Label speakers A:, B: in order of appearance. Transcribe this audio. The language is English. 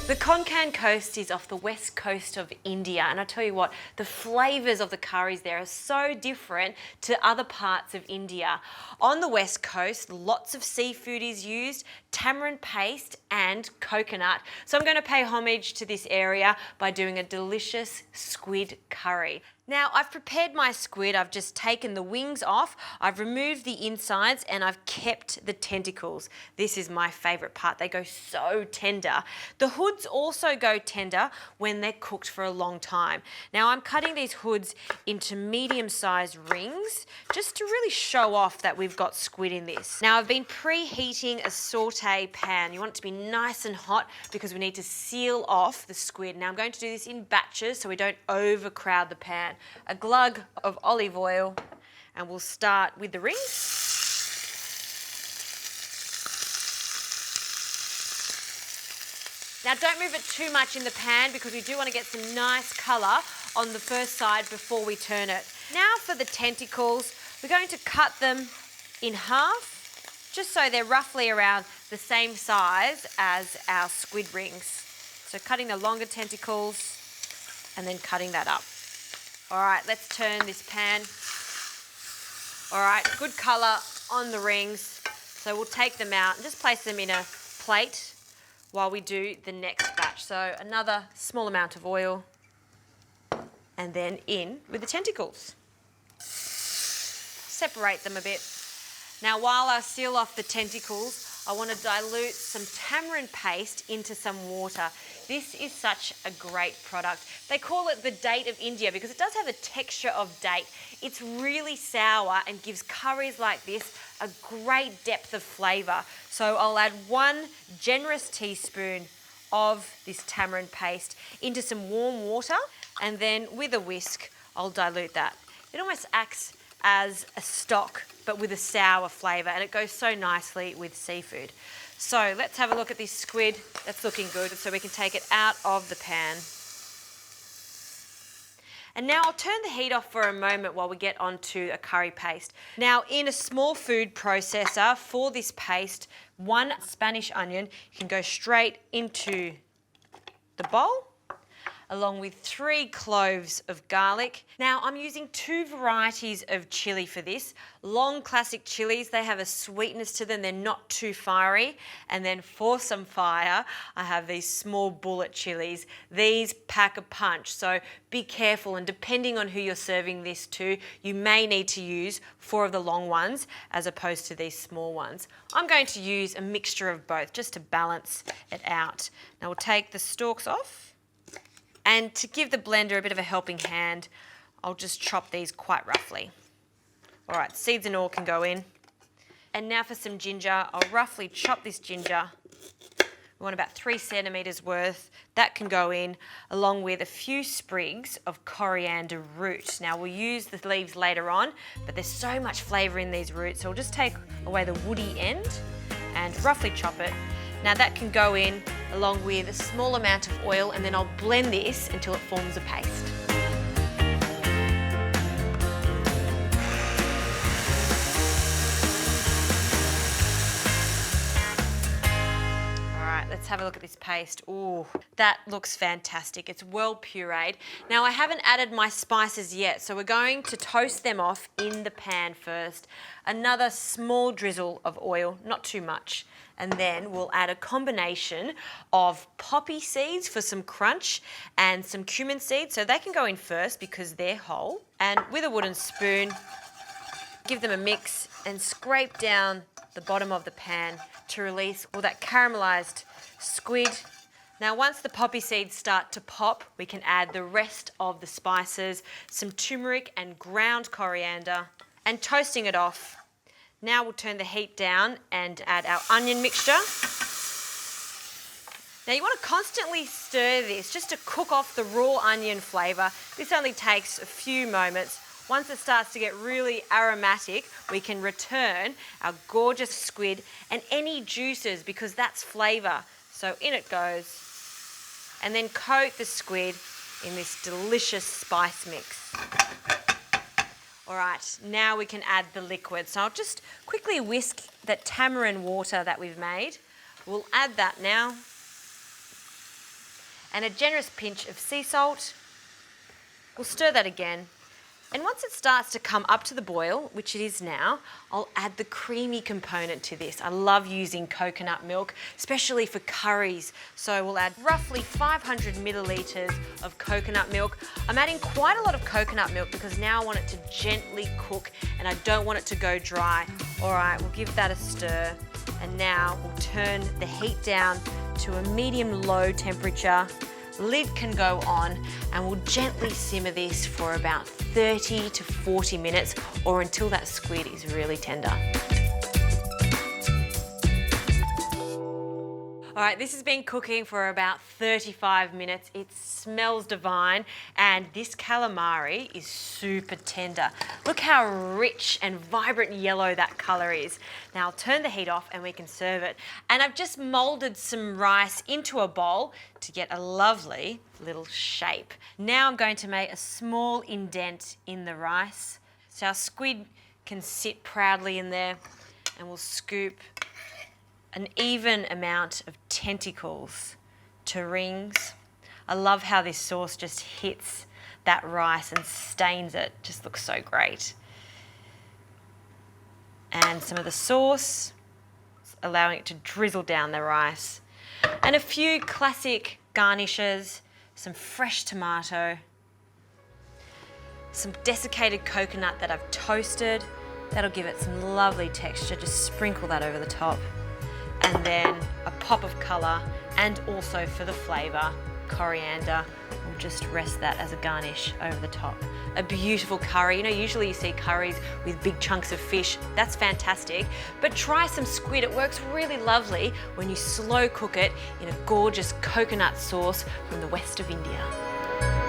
A: The Konkan coast is off the west coast of India, and I tell you what, the flavours of the curries there are so different to other parts of India. On the west coast, lots of seafood is used, tamarind paste and coconut. So I'm going to pay homage to this area by doing a delicious squid curry. Now I've prepared my squid, I've just taken the wings off, I've removed the insides and I've kept the tentacles. This is my favourite part, they go so tender. The hoods also go tender when they're cooked for a long time. Now I'm cutting these hoods into medium-sized rings just to really show off that we've got squid in this. Now I've been preheating a saute pan. You want it to be nice and hot because we need to seal off the squid. Now I'm going to do this in batches so we don't overcrowd the pan. A glug of olive oil, and we'll start with the rings. Now don't move it too much in the pan because we do want to get some nice colour on the first side before we turn it. Now for the tentacles, we're going to cut them in half just so they're roughly around the same size as our squid rings. So cutting the longer tentacles and then cutting that up. All right, let's turn this pan. All right, good colour on the rings. So we'll take them out and just place them in a plate while we do the next batch. So another small amount of oil and then in with the tentacles. Separate them a bit. Now while I seal off the tentacles, I want to dilute some tamarind paste into some water. This is such a great product. They call it the date of India because it does have a texture of date. It's really sour and gives curries like this a great depth of flavour. So I'll add 1 generous teaspoon of this tamarind paste into some warm water, and then with a whisk, I'll dilute that. It almost acts as a stock, but with a sour flavour, and it goes so nicely with seafood. So let's have a look at this squid. That's looking good, so we can take it out of the pan. And now I'll turn the heat off for a moment while we get onto a curry paste. Now in a small food processor for this paste, 1 Spanish onion, you can go straight into the bowl, along with 3 cloves of garlic. Now I'm using 2 varieties of chilli for this. Long classic chilies, they have a sweetness to them, they're not too fiery. And then for some fire, I have these small bullet chilies. These pack a punch, so be careful, and depending on who you're serving this to, you may need to use 4 of the long ones as opposed to these small ones. I'm going to use a mixture of both just to balance it out. Now we'll take the stalks off. And to give the blender a bit of a helping hand, I'll just chop these quite roughly. All right, seeds and all can go in. And now for some ginger, I'll roughly chop this ginger. We want about 3 centimetres worth. That can go in, along with a few sprigs of coriander root. Now we'll use the leaves later on, but there's so much flavour in these roots, so we'll just take away the woody end and roughly chop it. Now that can go in along with a small amount of oil, and then I'll blend this until it forms a paste. All right, let's have a look at this paste. Ooh, that looks fantastic. It's well pureed. Now I haven't added my spices yet, so we're going to toast them off in the pan first. Another small drizzle of oil, not too much. And then we'll add a combination of poppy seeds for some crunch and some cumin seeds. So they can go in first because they're whole. And with a wooden spoon, give them a mix and scrape down the bottom of the pan to release all that caramelised squid. Now once the poppy seeds start to pop, we can add the rest of the spices, some turmeric and ground coriander, and toasting it off. Now we'll turn the heat down and add our onion mixture. Now you want to constantly stir this just to cook off the raw onion flavour. This only takes a few moments. Once it starts to get really aromatic, we can return our gorgeous squid and any juices because that's flavour. So in it goes. And then coat the squid in this delicious spice mix. All right, now we can add the liquid. So I'll just quickly whisk that tamarind water that we've made. We'll add that now. and a generous pinch of sea salt. We'll stir that again. And once it starts to come up to the boil, which it is now, I'll add the creamy component to this. I love using coconut milk, especially for curries. So we'll add roughly 500 millilitres of coconut milk. I'm adding quite a lot of coconut milk because now I want it to gently cook and I don't want it to go dry. All right, we'll give that a stir. And now we'll turn the heat down to a medium-low temperature. Lid can go on and we'll gently simmer this for about 30 to 40 minutes or until that squid is really tender. All right, this has been cooking for about 35 minutes. It smells divine and this calamari is super tender. Look how rich and vibrant yellow that colour is. Now I'll turn the heat off and we can serve it. And I've just moulded some rice into a bowl to get a lovely little shape. Now I'm going to make a small indent in the rice so our squid can sit proudly in there, and we'll scoop an even amount of tentacles to rings. I love how this sauce just hits that rice and stains it. Just looks so great. And some of the sauce, allowing it to drizzle down the rice. And a few classic garnishes, some fresh tomato, some desiccated coconut that I've toasted. That'll give it some lovely texture. Just sprinkle that over the top. And then a pop of colour, and also for the flavour, coriander. We'll just rest that as a garnish over the top. A beautiful curry. You know, usually you see curries with big chunks of fish. That's fantastic. But try some squid. It works really lovely when you slow cook it in a gorgeous coconut sauce from the west of India.